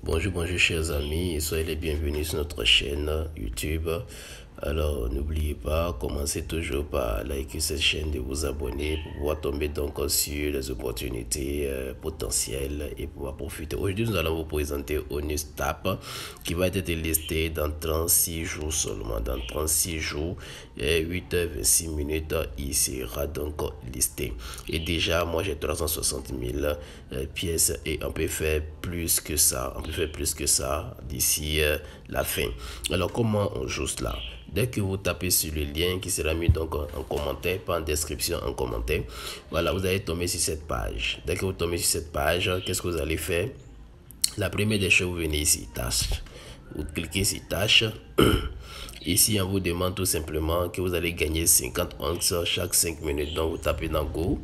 Bonjour chers amis et soyez les bienvenus sur notre chaîne YouTube. Alors n'oubliez pas, commencez toujours par liker cette chaîne, de vous abonner pour pouvoir tomber donc sur les opportunités potentielles et pouvoir profiter. Aujourd'hui nous allons vous présenter ONUSTAP qui va être listé dans 36 jours seulement. Dans 36 jours et 8h26 minutes il sera donc listé. Et déjà moi j'ai 360 000 pièces et on peut faire plus que ça. On peut faire plus que ça d'ici la fin. Alors comment on joue cela? Dès que vous tapez sur le lien qui sera mis donc en commentaire, pas en description, en commentaire, voilà, vous allez tomber sur cette page. Dès que vous tombez sur cette page, qu'est-ce que vous allez faire? La première des choses, vous venez ici, tâche. Vous cliquez sur tâche. Ici, on vous demande tout simplement que vous allez gagner 50 onces chaque 5 minutes. Donc, vous tapez dans Go,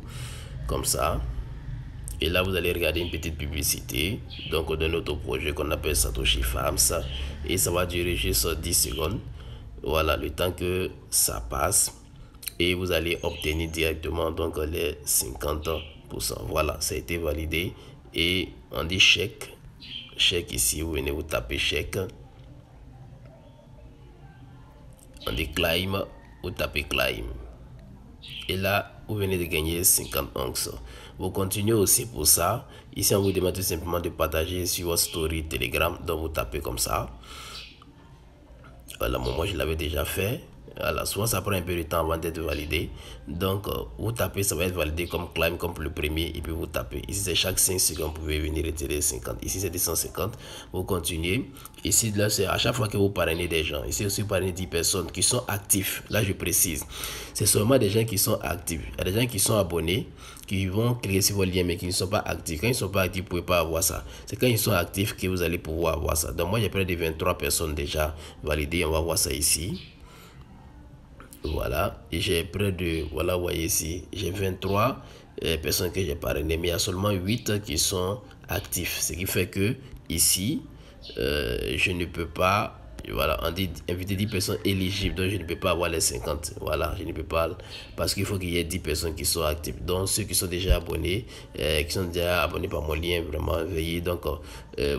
comme ça. Et là, vous allez regarder une petite publicité donc de notre projet qu'on appelle Satoshi Farms. Et ça va durer juste 10 secondes. Voilà, le temps que ça passe. Et vous allez obtenir directement donc les 50%. Voilà, ça a été validé. Et on dit chèque. Chèque ici, vous venez vous taper chèque. On dit climb, vous tapez climb. Et là, vous venez de gagner 50 onces. Vous continuez aussi pour ça. Ici, on vous demande tout simplement de partager sur votre story Telegram. Donc, vous tapez comme ça. Voilà, moi je l'avais déjà fait. Voilà, souvent ça prend un peu de temps avant d'être validé. Donc, vous tapez, ça va être validé comme climb, comme le premier. Et puis vous tapez. Ici, c'est chaque 5 secondes, vous pouvez venir retirer 50. Ici, c'est 250. Vous continuez. Ici, là, c'est à chaque fois que vous parrainez des gens. Ici aussi, vous parrainez 10 personnes qui sont actifs. Là, je précise. C'est seulement des gens qui sont actifs. Il y a des gens qui sont abonnés, qui vont cliquer sur vos liens, mais qui ne sont pas actifs. Quand ils ne sont pas actifs, vous ne pouvez pas avoir ça. C'est quand ils sont actifs que vous allez pouvoir avoir ça. Donc, moi, j'ai près de 23 personnes déjà validées. On va voir ça ici. Voilà, et j'ai près de, voilà, vous voyez ici, j'ai 23 personnes que j'ai parrainées, mais il y a seulement 8 qui sont actifs. Ce qui fait que ici, je ne peux pas, voilà, on dit inviter 10 personnes éligibles, donc je ne peux pas avoir les 50. Voilà, je ne peux pas, parce qu'il faut qu'il y ait 10 personnes qui sont actives. Donc ceux qui sont déjà abonnés, par mon lien, vraiment veuillez donc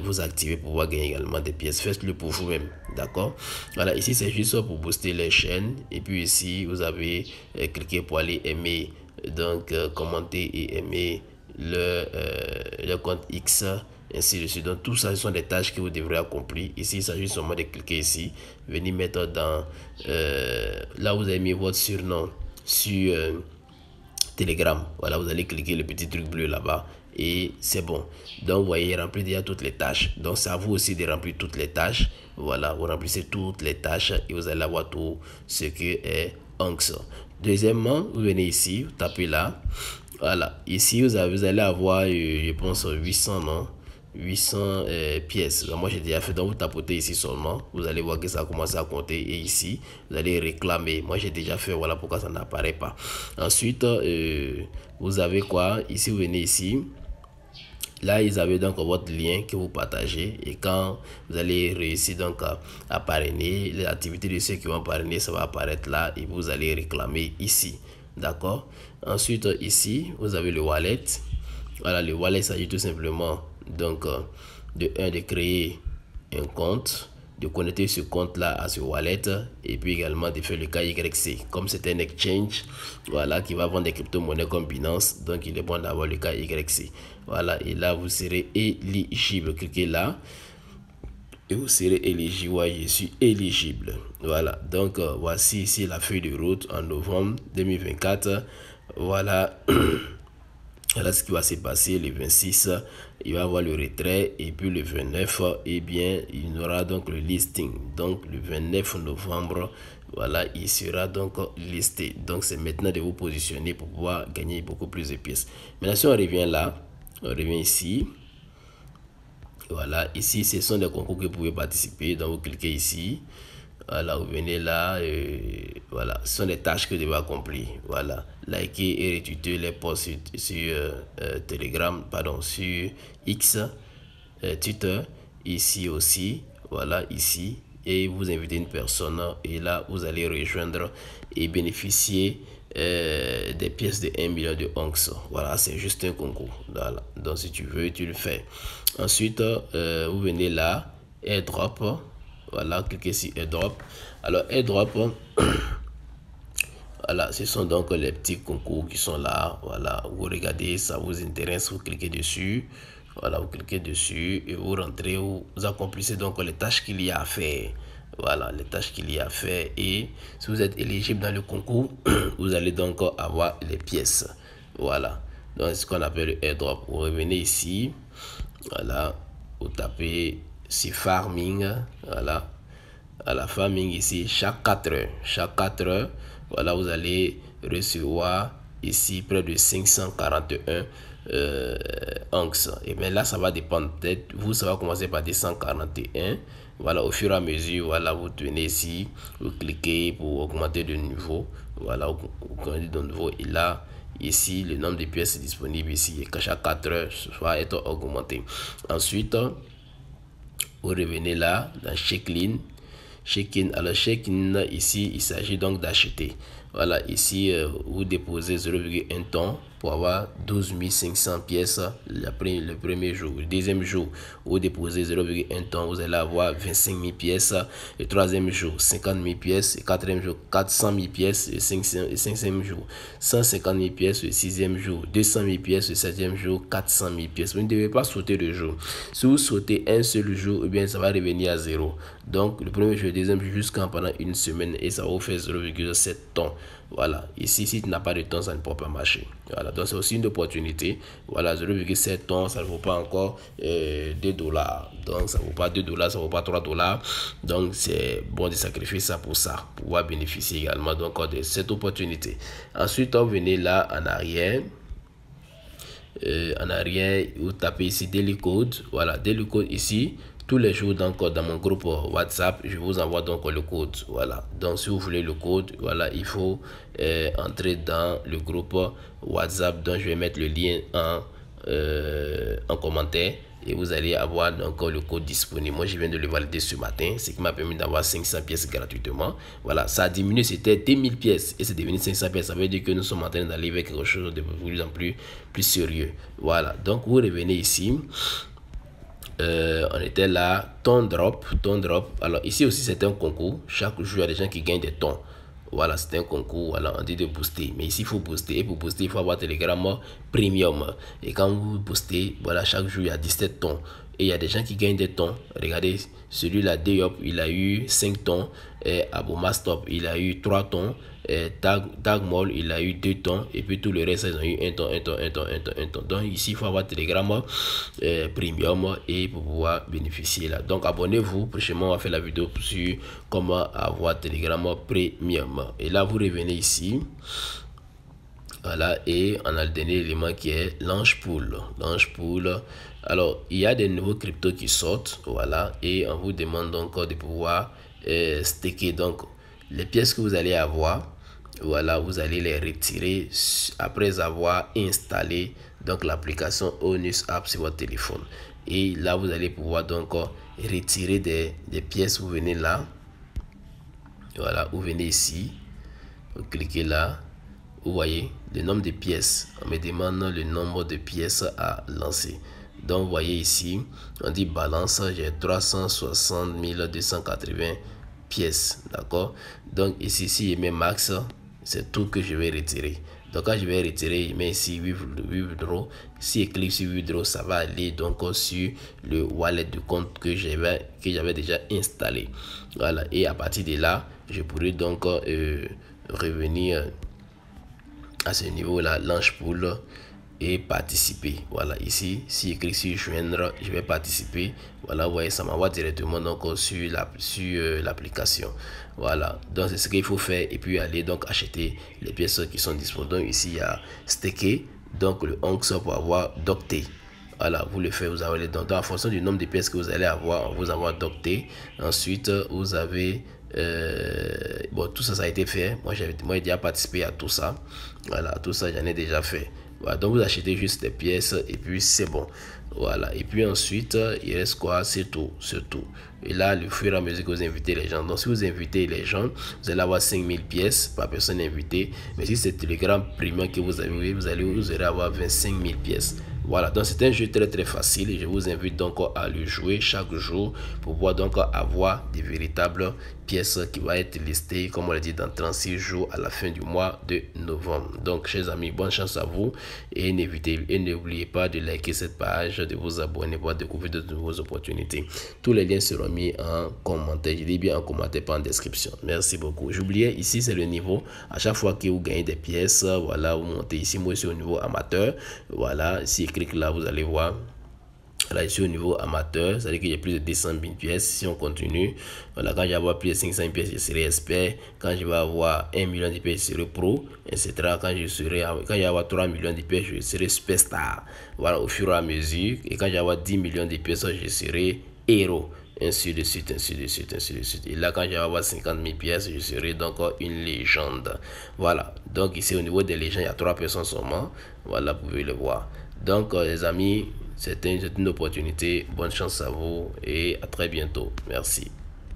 vous activer pour pouvoir gagner également des pièces. Faites-le pour vous-même, d'accord? Voilà, ici c'est juste pour booster les chaînes. Et puis ici, vous avez cliqué pour aller aimer, donc commenter et aimer le compte X, ainsi de suite. Donc tout ça, ce sont des tâches que vous devrez accomplir. Ici, il s'agit seulement de cliquer ici, venir mettre dans là où vous avez mis votre surnom sur Telegram. Voilà, vous allez cliquer le petit truc bleu là-bas et c'est bon. Donc vous voyez, remplir déjà toutes les tâches. Donc c'est à vous aussi de remplir toutes les tâches. Voilà, vous remplissez toutes les tâches et vous allez avoir tout ce qui est Onx. Deuxièmement, vous venez ici, vous tapez là. Voilà, ici vous allez avoir, je pense, 800, non? 800 pièces. Donc, moi j'ai déjà fait, donc vous tapotez ici seulement, vous allez voir que ça a commencé à compter et ici vous allez réclamer. Moi j'ai déjà fait, voilà pourquoi ça n'apparaît pas. Ensuite vous avez quoi ici? Vous venez ici, là ils avaient donc votre lien que vous partagez et quand vous allez réussir donc à parrainer les activités de ceux qui vont parrainer, ça va apparaître là et vous allez réclamer ici, d'accord? Ensuite ici vous avez le wallet. Voilà, le wallet, il s'agit tout simplement donc de créer un compte, de connecter ce compte là à ce wallet et puis également de faire le KYC. Comme c'est un exchange, voilà, qui va vendre des crypto-monnaies comme Binance, donc il est bon d'avoir le KYC. Voilà, et là vous serez éligible. Cliquez là et vous serez éligible. Ouais, je suis éligible. Voilà, donc voici ici la feuille de route en novembre 2024. Voilà. Voilà ce qui va se passer le 26, il va y avoir le retrait et puis le 29, eh bien, il y aura donc le listing. Donc le 29 novembre, voilà, il sera donc listé. Donc c'est maintenant de vous positionner pour pouvoir gagner beaucoup plus de pièces. Maintenant si on revient là, on revient ici. Voilà, ici ce sont des concours que vous pouvez participer. Donc vous cliquez ici. Voilà, vous venez là, voilà, ce sont les tâches que vous devez accomplir. Voilà, liker et retweeter les posts sur Telegram, pardon, sur X, Twitter, ici aussi, voilà, ici, et vous invitez une personne, et là, vous allez rejoindre et bénéficier des pièces de 1 million de onx. Voilà, c'est juste un concours. Voilà. Donc si tu veux, tu le fais. Ensuite, vous venez là, airdrop. Voilà, cliquez sur airdrop. Alors airdrop, voilà, ce sont donc les petits concours qui sont là. Voilà, vous regardez, ça vous intéresse, vous cliquez dessus. Voilà, vous cliquez dessus et vous rentrez, vous accomplissez donc les tâches qu'il y a à faire. Voilà, les tâches qu'il y a à faire. Et si vous êtes éligible dans le concours, vous allez donc avoir les pièces. Voilà, donc c'est ce qu'on appelle le airdrop. Vous revenez ici. Voilà, vous tapez sur farming. Voilà, à la farming ici, chaque 4 heures, voilà, vous allez recevoir ici près de 541 onx. Et bien là, ça va dépendre. Peut-être vous, ça va commencer par 241. Voilà, au fur et à mesure, voilà, vous tenez ici, vous cliquez pour augmenter de niveau. Voilà, vous augmentez de niveau. Et là, ici, le nombre de pièces disponibles ici, et que chaque 4 heures, va être augmenté. Ensuite, vous revenez là, dans check-in. Check-in. Alors, check-in, ici, il s'agit donc d'acheter. Voilà, ici, vous déposez 0,1 tonne pour avoir 12 500 pièces le premier jour. Le deuxième jour, vous déposez 0,1 tonne, vous allez avoir 25 000 pièces. Le troisième jour, 50 000 pièces. Le quatrième jour, 400 000 pièces. Le cinquième jour, 150 000 pièces. Le sixième jour, 200 000 pièces. Le septième jour, 400 000 pièces. Vous ne devez pas sauter le jour. Si vous sautez un seul jour, eh bien, ça va revenir à 0. Donc, le premier jour, le deuxième jour, jusqu'en pendant une semaine, et ça va vous faire 0,7 tonnes. Voilà, ici, si tu n'as pas de temps, ça ne peut pas marcher. Voilà, donc c'est aussi une opportunité. Voilà, 0,7 tonnes, ça ne vaut pas encore $2. Donc, ça ne vaut pas $2, ça ne vaut pas $3. Donc, c'est bon de sacrifier ça pour pouvoir bénéficier également donc, de cette opportunité. Ensuite, on venez là en arrière. Vous tapez ici Daily Code. Voilà, Daily Code ici. Tous les jours donc dans mon groupe WhatsApp, je vous envoie donc le code. Voilà, donc si vous voulez le code, voilà, il faut entrer dans le groupe WhatsApp. Donc je vais mettre le lien en commentaire et vous allez avoir donc le code disponible. Moi je viens de le valider ce matin, ce qui m'a permis d'avoir 500 pièces gratuitement. Voilà, ça a diminué, c'était 2000 pièces et c'est devenu 500 pièces. Ça veut dire que nous sommes en train d'aller vers quelque chose de plus en plus sérieux. Voilà, donc vous revenez ici. On était là, ton drop. Alors ici aussi c'est un concours. Chaque jour il y a des gens qui gagnent des tons. Voilà, c'est un concours. Voilà, on dit de booster. Mais ici il faut booster. Et pour booster, il faut avoir Telegram Premium. Et quand vous boostez, voilà, chaque jour il y a 17 tons. Et il y a des gens qui gagnent des tons. Regardez, celui-là, Deyop, il a eu 5 tons. Abomastop, il a eu 3 tons. Tagmol, il a eu 2 tons. Et puis tout le reste, ils ont eu 1 ton, 1 ton, 1 ton, 1 ton, 1 ton. Donc ici, il faut avoir Telegram Premium et pour pouvoir bénéficier là. Donc abonnez-vous. Prochainement, on va faire la vidéo sur comment avoir Telegram Premium. Et là, vous revenez ici. Voilà, et on a le dernier élément qui est Launchpool. Alors, il y a des nouveaux cryptos qui sortent. Voilà, et on vous demande donc de pouvoir staker. Donc, les pièces que vous allez avoir, voilà, vous allez les retirer après avoir installé donc l'application Onus App sur votre téléphone. Et là, vous allez pouvoir donc retirer des pièces. Vous venez là. Voilà, vous venez ici. Vous cliquez là. Vous voyez le nombre de pièces. On me demande le nombre de pièces à lancer. Donc, vous voyez ici, on dit balance, j'ai 360 280 pièces. D'accord? Donc, ici, si je mets max, c'est tout que je vais retirer. Donc, quand je vais retirer, je mets ici withdraw. Si je clique sur withdraw, ça va aller donc sur le wallet de compte que j'avais déjà installé. Voilà. Et à partir de là, je pourrai donc revenir à ce niveau là, Launchpool et participer. Voilà, ici si je clique sur joindre, je vais participer. Voilà, vous voyez, ça m'envoie directement donc sur l'application. Voilà, donc c'est ce qu'il faut faire et puis aller donc acheter les pièces qui sont disponibles. Donc ici il y a staker, donc le onx pour avoir docté. Voilà, vous le faites, vous avez les donc en fonction du nombre de pièces que vous allez avoir, on vous envoie docté. Ensuite vous avez bon, tout ça, ça a été fait. Moi j'ai déjà participé à tout ça. Voilà, tout ça j'en ai déjà fait. Voilà, donc vous achetez juste des pièces et puis c'est bon. Voilà, et puis ensuite, il reste quoi? C'est tout, c'est tout. Et là, le fur et à mesure que vous invitez les gens, donc si vous invitez les gens, vous allez avoir 5000 pièces par personne invitée. Mais si c'est Telegram Premium que vous avez, vous allez avoir 25 000 pièces. Voilà, donc c'est un jeu très facile et je vous invite donc à le jouer chaque jour pour pouvoir donc avoir des véritables pièces qui vont être listées, comme on l'a dit, dans 36 jours à la fin du mois de novembre. Donc, chers amis, bonne chance à vous et n'oubliez pas de liker cette page, de vous abonner pour découvrir de nouvelles opportunités. Tous les liens seront mis en commentaire. Je dis bien en commentaire, pas en description. Merci beaucoup. J'oubliais, ici c'est le niveau. À chaque fois que vous gagnez des pièces, voilà, vous montez ici. Moi, je suis au niveau amateur. Voilà, si clique là, vous allez voir. Là, je suis au niveau amateur, c'est-à-dire qu'il y a plus de 200 000 pièces. Si on continue, voilà, quand je vais avoir plus de 500 000 pièces, je serai expert. Quand je vais avoir 1 million de pièces, je serai pro, etc. Quand je vais avoir 3 millions de pièces, je serai superstar. Voilà, au fur et à mesure. Et quand je vais avoir 10 millions de pièces, je serai héros. Ainsi de suite, ainsi de suite, ainsi de suite. Et là, quand je vais avoir 50 000 pièces, je serai donc une légende. Voilà. Donc, ici, au niveau des légendes, il y a 3 personnes seulement. Voilà, vous pouvez le voir. Donc, les amis, c'est une opportunité. Bonne chance à vous et à très bientôt. Merci.